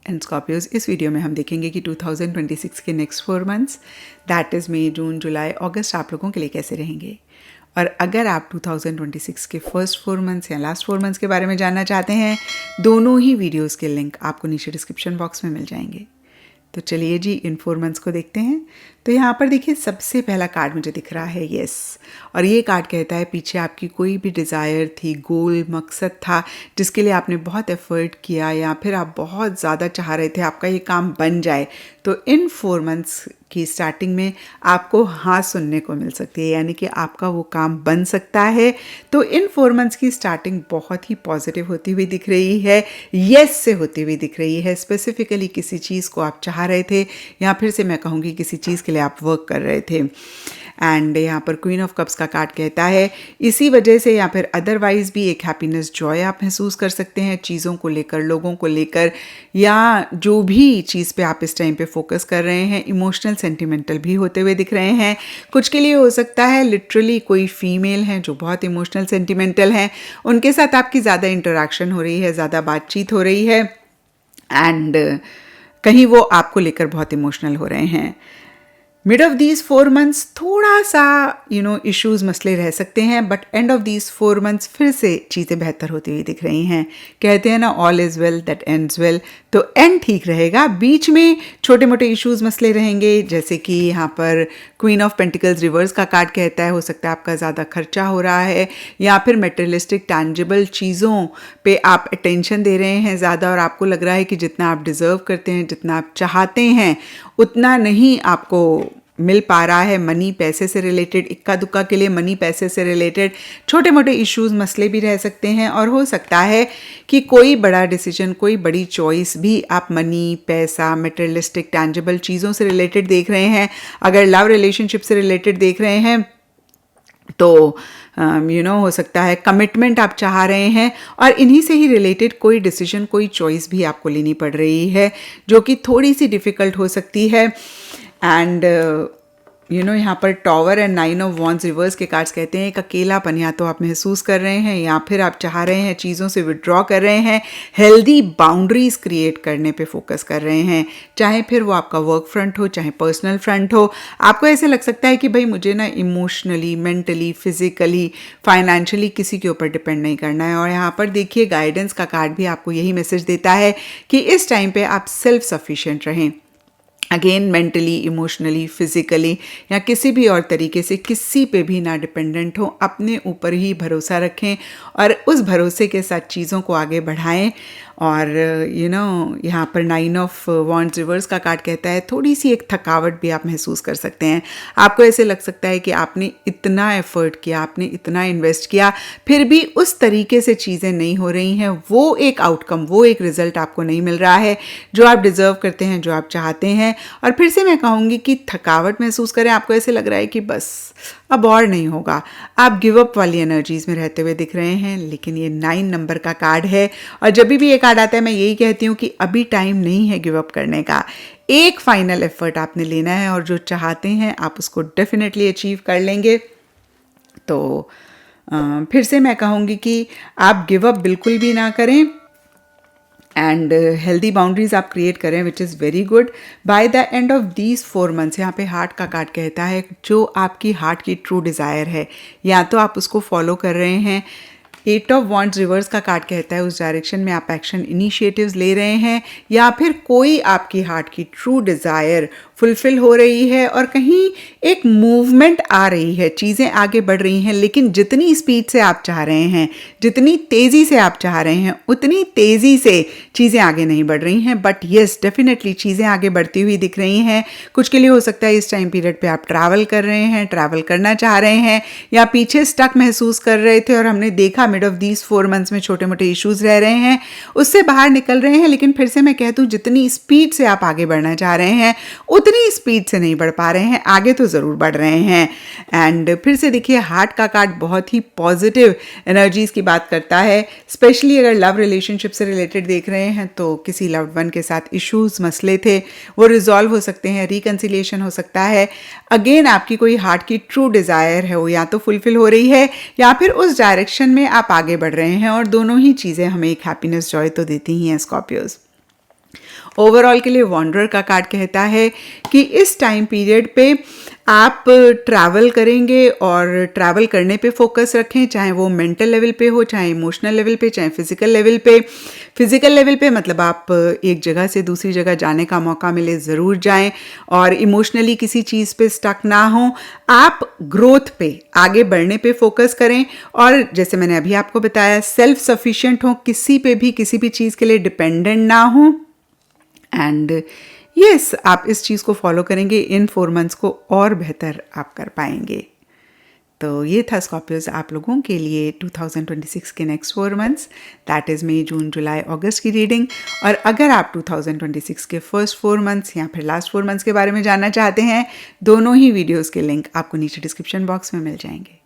And Scorpios, इस video में हम देखेंगे कि 2026 के नेक्स्ट 4 मंथ्स, दैट इज़ मई, जून, जुलाई, अगस्त, आप लोगों के लिए कैसे रहेंगे। और अगर आप 2026 के फर्स्ट 4 मंथ्स या लास्ट 4 मंथ्स के बारे में जानना चाहते हैं, दोनों ही वीडियोस के लिंक आपको नीचे डिस्क्रिप्शन बॉक्स में मिल जाएंगे। तो चलिए जी, इन 4 मंथ्स को देखते हैं। तो यहाँ पर देखिए, सबसे पहला कार्ड मुझे दिख रहा है यस, और ये कार्ड कहता है पीछे आपकी कोई भी डिज़ायर थी, गोल, मकसद था जिसके लिए आपने बहुत एफर्ट किया या फिर आप बहुत ज़्यादा चाह रहे थे आपका ये काम बन जाए, तो इन 4 मंथ्स की स्टार्टिंग में आपको हाँ सुनने को मिल सकती है, यानी कि आपका वो काम बन सकता है। तो इन 4 मंथ्स की स्टार्टिंग बहुत ही पॉजिटिव होती हुई दिख रही है, यस से होती हुई दिख रही है। स्पेसिफिकली किसी चीज़ को आप चाह रहे थे या फिर से मैं कहूँगी किसी चीज़ के लिए आप वर्क कर रहे थे। एंड यहाँ पर क्वीन ऑफ कप्स का कार्ड कहता है इसी वजह से या फिर अदरवाइज भी एक हैप्पीनेस, जॉय आप महसूस कर सकते हैं चीज़ों को लेकर, लोगों को लेकर, या जो भी चीज़ पे आप इस टाइम पे फोकस कर रहे हैं। इमोशनल, सेंटिमेंटल भी होते हुए दिख रहे हैं। कुछ के लिए हो सकता है लिटरली कोई फीमेल है जो बहुत इमोशनल, सेंटिमेंटल है, उनके साथ आपकी ज़्यादा इंटरेक्शन हो रही है, ज़्यादा बातचीत हो रही है, एंड कहीं वो आपको लेकर बहुत इमोशनल हो रहे हैं। मिड ऑफ दीज 4 मंथ्स थोड़ा सा इश्यूज, मसले रह सकते हैं, but end of these 4 months फिर से चीज़ें बेहतर होती हुई दिख रही हैं। कहते हैं ना, all is well that ends well, तो एंड ठीक रहेगा। बीच में छोटे मोटे इश्यूज, मसले रहेंगे, जैसे कि यहाँ पर क्वीन ऑफ पेंटिकल्स रिवर्स का कार्ड कहता है हो सकता है आपका ज़्यादा खर्चा हो रहा है या फिर मेटेरियलिस्टिक, टैंजिबल चीज़ों पे आप अटेंशन दे रहे हैं ज़्यादा, और आपको लग रहा है कि जितना आप डिज़र्व करते हैं, जितना आप चाहते हैं, उतना नहीं आपको मिल पा रहा है। मनी, पैसे से रिलेटेड, इक्का दुक्का के लिए मनी, पैसे से रिलेटेड छोटे मोटे इश्यूज, मसले भी रह सकते हैं। और हो सकता है कि कोई बड़ा डिसीजन, कोई बड़ी चॉइस भी आप मनी, पैसा, मटेरियलिस्टिक, टैंजिबल चीज़ों से रिलेटेड देख रहे हैं। अगर लव रिलेशनशिप से रिलेटेड देख रहे हैं तो हो सकता है कमिटमेंट आप चाह रहे हैं, और इन्हीं से ही रिलेटेड कोई डिसीजन, कोई चॉइस भी आपको लेनी पड़ रही है जो कि थोड़ी सी डिफ़िकल्ट हो सकती है। एंड यहाँ पर tower and 9 of wands reverse के कार्ड्स कहते हैं एक अकेलापन या तो आप महसूस कर रहे हैं या फिर आप चाह रहे हैं चीज़ों से विड्रॉ कर रहे हैं। हेल्दी बाउंड्रीज क्रिएट करने पे फोकस कर रहे हैं, चाहे फिर वो आपका वर्क फ्रंट हो, चाहे पर्सनल फ्रंट हो। आपको ऐसे लग सकता है कि भाई मुझे ना इमोशनली, मेंटली, फिजिकली, फाइनेंशियली किसी के ऊपर डिपेंड नहीं करना है। और यहाँ पर देखिए, गाइडेंस का कार्ड भी आपको यही मैसेज देता है कि इस टाइम पे आप सेल्फ सफिशिएंट रहें। अगेन, मेंटली, इमोशनली, फिजिकली या किसी भी और तरीके से किसी पे भी ना डिपेंडेंट हो, अपने ऊपर ही भरोसा रखें और उस भरोसे के साथ चीज़ों को आगे बढ़ाएं। और यहाँ पर 9 ऑफ वॉन्ड्स रिवर्स का कार्ड कहता है थोड़ी सी एक थकावट भी आप महसूस कर सकते हैं। आपको ऐसे लग सकता है कि आपने इतना एफर्ट किया, आपने इतना इन्वेस्ट किया, फिर भी उस तरीके से चीज़ें नहीं हो रही हैं। वो एक आउटकम, वो एक रिजल्ट आपको नहीं मिल रहा है जो आप डिज़र्व करते हैं, जो आप चाहते हैं। और फिर से मैं कहूँगी कि थकावट महसूस करें। आपको ऐसे लग रहा है कि बस अब और नहीं होगा, आप गिव अप वाली एनर्जीज में रहते हुए दिख रहे हैं। लेकिन ये 9 नंबर का कार्ड है, और जब भी ये कार्ड आता है मैं यही कहती हूँ कि अभी टाइम नहीं है गिव अप करने का। एक फाइनल एफर्ट आपने लेना है और जो चाहते हैं आप उसको डेफिनेटली अचीव कर लेंगे। तो फिर से मैं कहूँगी कि आप गिव अप बिल्कुल भी ना करें, एंड हेल्दी बाउंड्रीज आप क्रिएट करें, which is very good. By the end of these 4 months, यहाँ पे हार्ट का कार्ड कहता है जो आपकी हार्ट की ट्रू डिज़ायर है, या तो आप उसको फॉलो कर रहे हैं। 8 ऑफ वॉन्ड्स रिवर्स का कार्ड कहता है उस डायरेक्शन में आप एक्शन, इनिशिएटिव्स ले रहे हैं, या फिर कोई आपकी हार्ट की ट्रू डिज़ायर फुलफिल हो रही है और कहीं एक मूवमेंट आ रही है, चीज़ें आगे बढ़ रही हैं। लेकिन जितनी स्पीड से आप चाह रहे हैं, जितनी तेज़ी से आप चाह रहे हैं, उतनी तेज़ी से चीज़ें आगे नहीं बढ़ रही हैं। बट येस, डेफिनेटली चीज़ें आगे बढ़ती हुई दिख रही हैं। कुछ के लिए हो सकता है इस टाइम पीरियड पे आप ट्रैवल कर रहे हैं, ट्रैवल करना चाह रहे हैं, या पीछे स्टक महसूस कर रहे थे और हमने देखा मिड ऑफ दीज 4 मंथ्स में छोटे मोटे इश्यूज रह रहे हैं, उससे बाहर निकल रहे हैं। लेकिन फिर से मैं कह दूँ, जितनी स्पीड से आप आगे बढ़ना चाह रहे हैं उतनी स्पीड से नहीं बढ़ पा रहे हैं, आगे तो ज़रूर बढ़ रहे हैं। एंड फिर से देखिए, हार्ट का कार्ड बहुत ही पॉजिटिव एनर्जीज की बात करता है। स्पेशली अगर लव रिलेशनशिप से रिलेटेड देख रहे हैं तो किसी लव्ड वन के साथ इश्यूज, मसले थे, वो रिजॉल्व हो सकते हैं, रिकन्सिलिएशन हो सकता है। अगेन, आपकी कोई हार्ट की ट्रू डिज़ायर है, वो या तो फुलफिल हो रही है या फिर उस डायरेक्शन में आप आगे बढ़ रहे हैं, और दोनों ही चीज़ें हमें एक हैप्पीनेस, जॉय तो देती ही हैं स्कॉर्पियोज। ओवरऑल के लिए वॉन्डरर का कार्ड कहता है कि इस टाइम पीरियड पे आप ट्रैवल करेंगे और ट्रैवल करने पे फोकस रखें, चाहे वो मेंटल लेवल पे हो, चाहे इमोशनल लेवल पे, चाहे फिजिकल लेवल पे। फिजिकल लेवल पे मतलब आप एक जगह से दूसरी जगह जाने का मौका मिले ज़रूर जाएं और इमोशनली किसी चीज़ पे स्टक ना हो। आप ग्रोथ पे, आगे बढ़ने पे फोकस करें और जैसे मैंने अभी आपको बताया सेल्फ सफिशिएंट हो, किसी पे भी किसी भी चीज़ के लिए डिपेंडेंट ना हो। एंड यस, आप इस चीज़ को फॉलो करेंगे, इन 4 मंथ्स को और बेहतर आप कर पाएंगे। तो ये था स्कॉर्पियोज आप लोगों के लिए 2026 के नेक्स्ट 4 मंथ्स, दैट इज़ मई, जून, जुलाई, अगस्त की रीडिंग। और अगर आप 2026 के फर्स्ट 4 मंथ्स या फिर लास्ट 4 मंथ्स के बारे में जानना चाहते हैं, दोनों ही वीडियोज़ के लिंक आपको नीचे डिस्क्रिप्शन बॉक्स में मिल जाएंगे।